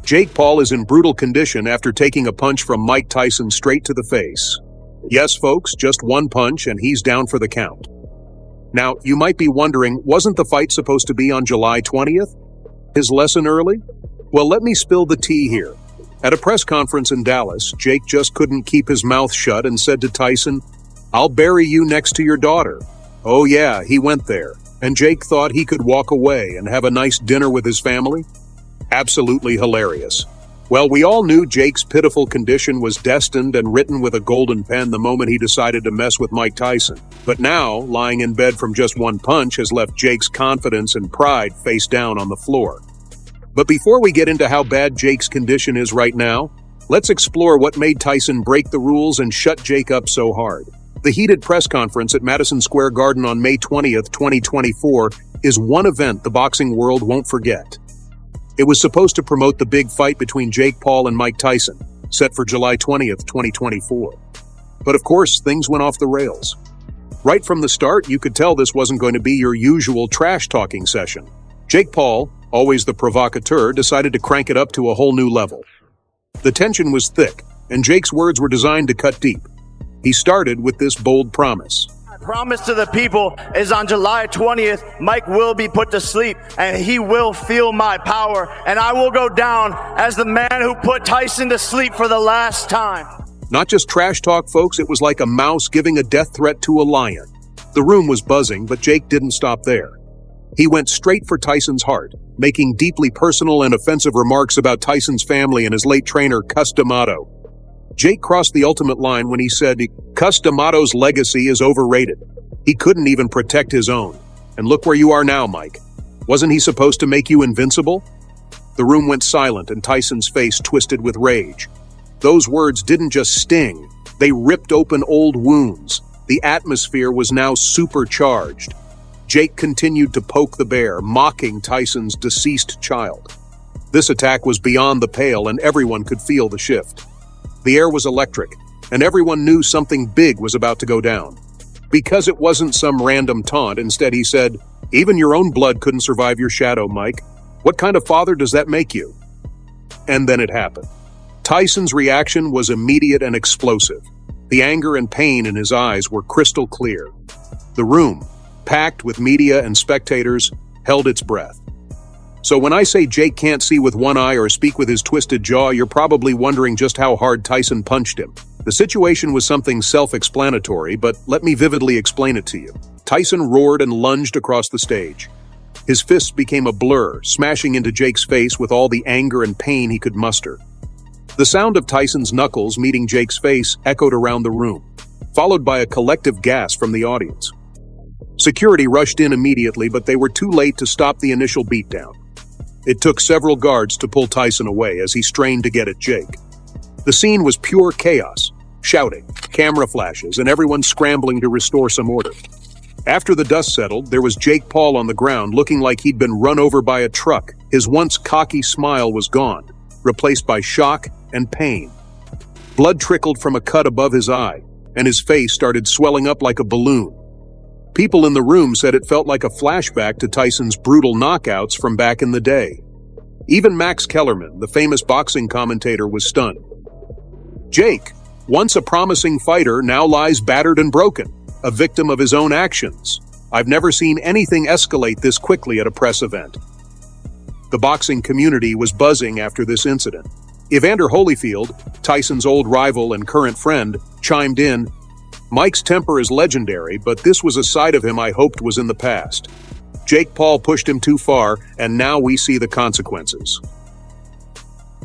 Jake Paul is in brutal condition after taking a punch from Mike Tyson straight to the face. Yes, folks, just one punch and he's down for the count. Now, you might be wondering, wasn't the fight supposed to be on July 20th? His lesson early? Well, let me spill the tea here. At a press conference in Dallas, Jake just couldn't keep his mouth shut and said to Tyson, "I'll bury you next to your daughter." Oh yeah, he went there. And Jake thought he could walk away and have a nice dinner with his family? Absolutely hilarious. Well, we all knew Jake's pitiful condition was destined and written with a golden pen the moment he decided to mess with Mike Tyson. But now, lying in bed from just one punch has left Jake's confidence and pride face down on the floor. But before we get into how bad Jake's condition is right now, let's explore what made Tyson break the rules and shut Jake up so hard. The heated press conference at Madison Square Garden on May 20th, 2024 is one event the boxing world won't forget. It was supposed to promote the big fight between Jake Paul and Mike Tyson, set for July 20th, 2024. But of course, things went off the rails. Right from the start, you could tell this wasn't going to be your usual trash-talking session. Jake Paul, always the provocateur, decided to crank it up to a whole new level. The tension was thick, and Jake's words were designed to cut deep. He started with this bold promise. Promise to the people is on July 20th, Mike will be put to sleep and he will feel my power and I will go down as the man who put Tyson to sleep for the last time. Not just trash talk, folks, it was like a mouse giving a death threat to a lion. The room was buzzing, but Jake didn't stop there. He went straight for Tyson's heart, making deeply personal and offensive remarks about Tyson's family and his late trainer, Cus D'Amato. Jake crossed the ultimate line when he said Cus D'Amato's legacy is overrated. He couldn't even protect his own. And look where you are now, Mike. Wasn't he supposed to make you invincible? The room went silent and Tyson's face twisted with rage. Those words didn't just sting, they ripped open old wounds. The atmosphere was now supercharged. Jake continued to poke the bear, mocking Tyson's deceased child. This attack was beyond the pale and everyone could feel the shift. The air was electric, and everyone knew something big was about to go down. Because it wasn't some random taunt, instead he said, "Even your own blood couldn't survive your shadow, Mike. What kind of father does that make you?" And then it happened. Tyson's reaction was immediate and explosive. The anger and pain in his eyes were crystal clear. The room, packed with media and spectators, held its breath. So when I say Jake can't see with one eye or speak with his twisted jaw, you're probably wondering just how hard Tyson punched him. The situation was something self-explanatory, but let me vividly explain it to you. Tyson roared and lunged across the stage. His fists became a blur, smashing into Jake's face with all the anger and pain he could muster. The sound of Tyson's knuckles meeting Jake's face echoed around the room, followed by a collective gasp from the audience. Security rushed in immediately, but they were too late to stop the initial beatdown. It took several guards to pull Tyson away as he strained to get at Jake. The scene was pure chaos, shouting, camera flashes, and everyone scrambling to restore some order. After the dust settled, there was Jake Paul on the ground looking like he'd been run over by a truck. His once cocky smile was gone, replaced by shock and pain. Blood trickled from a cut above his eye, and his face started swelling up like a balloon. People in the room said it felt like a flashback to Tyson's brutal knockouts from back in the day. Even Max Kellerman, the famous boxing commentator, was stunned. Jake, once a promising fighter, now lies battered and broken, a victim of his own actions. I've never seen anything escalate this quickly at a press event. The boxing community was buzzing after this incident. Evander Holyfield, Tyson's old rival and current friend, chimed in, "Mike's temper is legendary, but this was a side of him I hoped was in the past. Jake Paul pushed him too far, and now we see the consequences."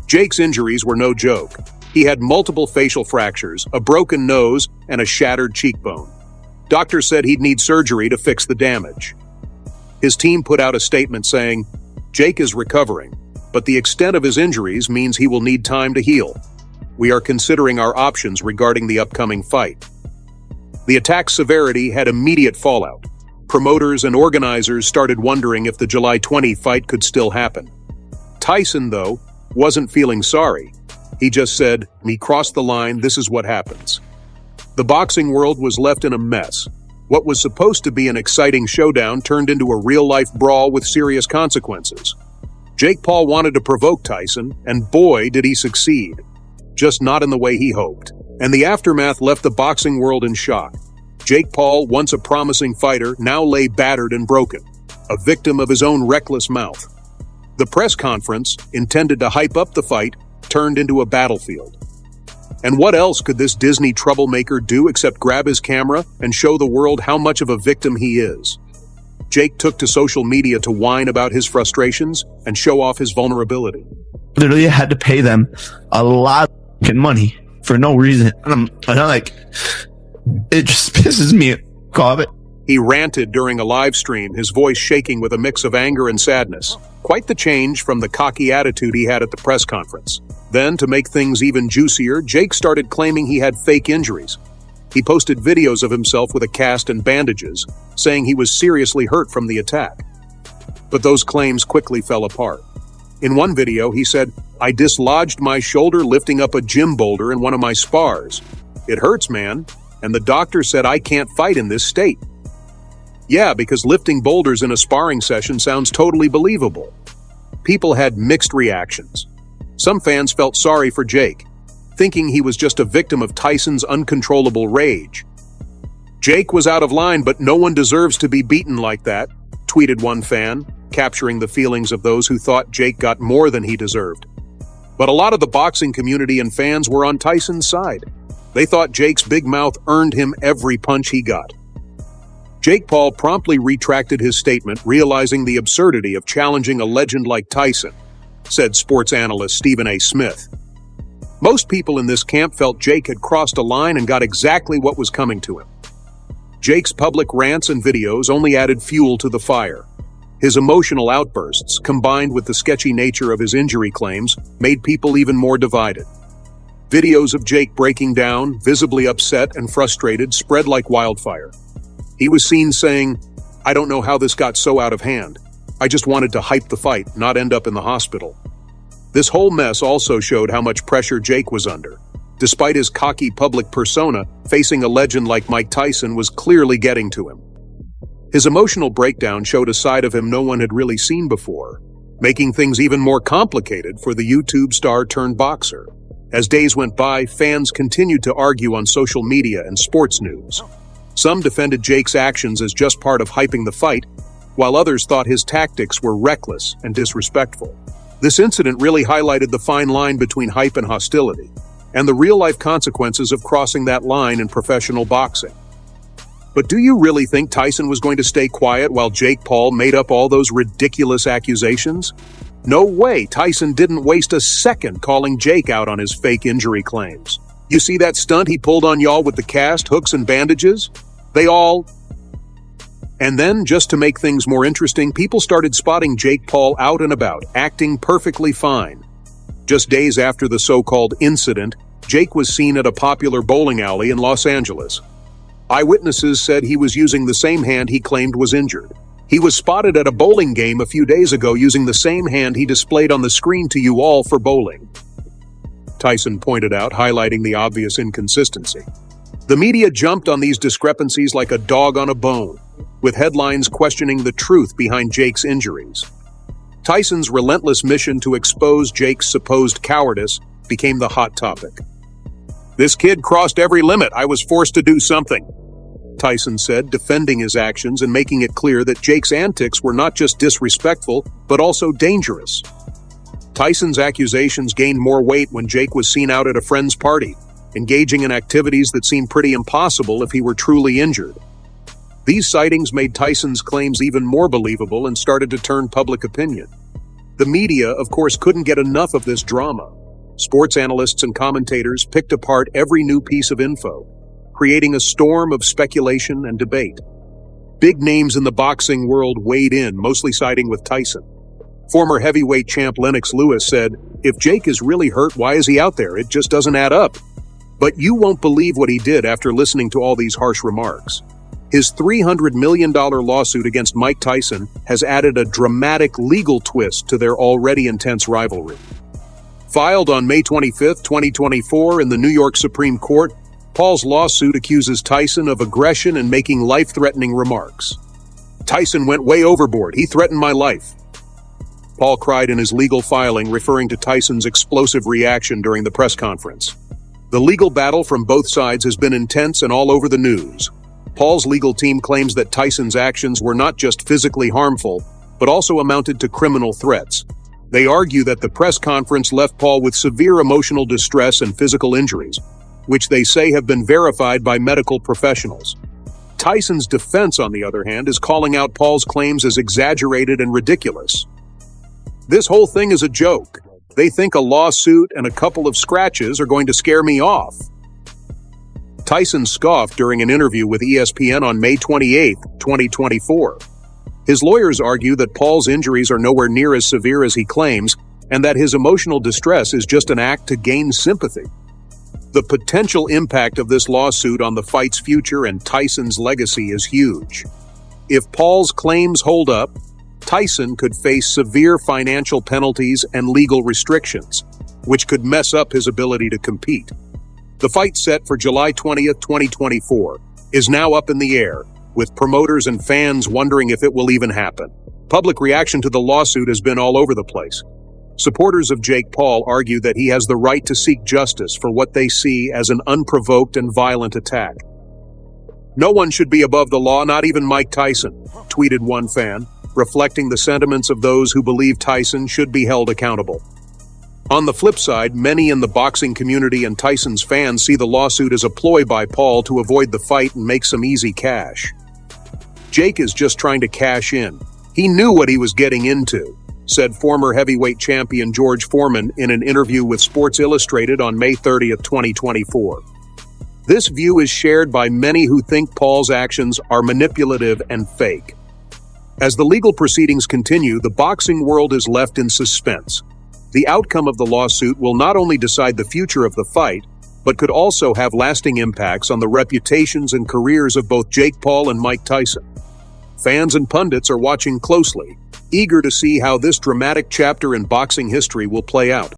Jake's injuries were no joke. He had multiple facial fractures, a broken nose, and a shattered cheekbone. Doctors said he'd need surgery to fix the damage. His team put out a statement saying, "Jake is recovering, but the extent of his injuries means he will need time to heal. We are considering our options regarding the upcoming fight." The attack's severity had immediate fallout. Promoters and organizers started wondering if the July 20th fight could still happen. Tyson, though, wasn't feeling sorry. He just said, "Me crossed the line, this is what happens." The boxing world was left in a mess. What was supposed to be an exciting showdown turned into a real-life brawl with serious consequences. Jake Paul wanted to provoke Tyson, and boy, did he succeed. Just not in the way he hoped. And the aftermath left the boxing world in shock. Jake Paul, once a promising fighter, now lay battered and broken, a victim of his own reckless mouth. The press conference, intended to hype up the fight, turned into a battlefield. And what else could this Disney troublemaker do except grab his camera and show the world how much of a victim he is? Jake took to social media to whine about his frustrations and show off his vulnerability. Literally had to pay them a lot of money for no reason. And I'm like, it just pisses me off. He ranted during a live stream, his voice shaking with a mix of anger and sadness. Quite the change from the cocky attitude he had at the press conference. Then, to make things even juicier, Jake started claiming he had fake injuries. He posted videos of himself with a cast and bandages, saying he was seriously hurt from the attack. But those claims quickly fell apart. In one video, he said, "I dislodged my shoulder lifting up a gym boulder in one of my spars. It hurts, man, and the doctor said I can't fight in this state." Yeah, because lifting boulders in a sparring session sounds totally believable. People had mixed reactions. Some fans felt sorry for Jake, thinking he was just a victim of Tyson's uncontrollable rage. "Jake was out of line, but no one deserves to be beaten like that," tweeted one fan, capturing the feelings of those who thought Jake got more than he deserved. But a lot of the boxing community and fans were on Tyson's side. They thought Jake's big mouth earned him every punch he got. Jake Paul promptly retracted his statement, realizing the absurdity of challenging a legend like Tyson, said sports analyst Stephen A. Smith. Most people in this camp felt Jake had crossed a line and got exactly what was coming to him. Jake's public rants and videos only added fuel to the fire. His emotional outbursts, combined with the sketchy nature of his injury claims, made people even more divided. Videos of Jake breaking down, visibly upset and frustrated, spread like wildfire. He was seen saying, "I don't know how this got so out of hand. I just wanted to hype the fight, not end up in the hospital." This whole mess also showed how much pressure Jake was under. Despite his cocky public persona, facing a legend like Mike Tyson was clearly getting to him. His emotional breakdown showed a side of him no one had really seen before, making things even more complicated for the YouTube star turned boxer. As days went by, fans continued to argue on social media and sports news. Some defended Jake's actions as just part of hyping the fight, while others thought his tactics were reckless and disrespectful. This incident really highlighted the fine line between hype and hostility, and the real-life consequences of crossing that line in professional boxing. But do you really think Tyson was going to stay quiet while Jake Paul made up all those ridiculous accusations? No way. Tyson didn't waste a second calling Jake out on his fake injury claims. You see that stunt he pulled on y'all with the cast, hooks, and bandages? And then, just to make things more interesting, people started spotting Jake Paul out and about, acting perfectly fine. Just days after the so-called incident, Jake was seen at a popular bowling alley in Los Angeles. Eyewitnesses said he was using the same hand he claimed was injured. He was spotted at a bowling game a few days ago using the same hand he displayed on the screen to you all for bowling, Tyson pointed out, highlighting the obvious inconsistency. The media jumped on these discrepancies like a dog on a bone, with headlines questioning the truth behind Jake's injuries. Tyson's relentless mission to expose Jake's supposed cowardice became the hot topic. "This kid crossed every limit. I was forced to do something," Tyson said, defending his actions and making it clear that Jake's antics were not just disrespectful, but also dangerous. Tyson's accusations gained more weight when Jake was seen out at a friend's party, engaging in activities that seemed pretty impossible if he were truly injured. These sightings made Tyson's claims even more believable and started to turn public opinion. The media, of course, couldn't get enough of this drama. Sports analysts and commentators picked apart every new piece of info, creating a storm of speculation and debate. Big names in the boxing world weighed in, mostly siding with Tyson. Former heavyweight champ Lennox Lewis said, "If Jake is really hurt, why is he out there? It just doesn't add up." But you won't believe what he did after listening to all these harsh remarks. His $300 million lawsuit against Mike Tyson has added a dramatic legal twist to their already intense rivalry. Filed on May 25, 2024 in the New York Supreme Court, Paul's lawsuit accuses Tyson of aggression and making life-threatening remarks. "Tyson went way overboard. He threatened my life." Paul cried in his legal filing, referring to Tyson's explosive reaction during the press conference. The legal battle from both sides has been intense and all over the news. Paul's legal team claims that Tyson's actions were not just physically harmful, but also amounted to criminal threats. They argue that the press conference left Paul with severe emotional distress and physical injuries, which they say have been verified by medical professionals. Tyson's defense, on the other hand, is calling out Paul's claims as exaggerated and ridiculous. "This whole thing is a joke. They think a lawsuit and a couple of scratches are going to scare me off." Tyson scoffed during an interview with ESPN on May 28, 2024. His lawyers argue that Paul's injuries are nowhere near as severe as he claims, and that his emotional distress is just an act to gain sympathy. The potential impact of this lawsuit on the fight's future and Tyson's legacy is huge. If Paul's claims hold up, Tyson could face severe financial penalties and legal restrictions, which could mess up his ability to compete. The fight set for July 20th, 2024, is now up in the air, with promoters and fans wondering if it will even happen. Public reaction to the lawsuit has been all over the place. Supporters of Jake Paul argue that he has the right to seek justice for what they see as an unprovoked and violent attack. "No one should be above the law, not even Mike Tyson," tweeted one fan, reflecting the sentiments of those who believe Tyson should be held accountable. On the flip side, many in the boxing community and Tyson's fans see the lawsuit as a ploy by Paul to avoid the fight and make some easy cash. "Jake is just trying to cash in. He knew what he was getting into," said former heavyweight champion George Foreman in an interview with Sports Illustrated on May 30th, 2024. This view is shared by many who think Paul's actions are manipulative and fake. As the legal proceedings continue, the boxing world is left in suspense. The outcome of the lawsuit will not only decide the future of the fight, but could also have lasting impacts on the reputations and careers of both Jake Paul and Mike Tyson. Fans and pundits are watching closely, eager to see how this dramatic chapter in boxing history will play out.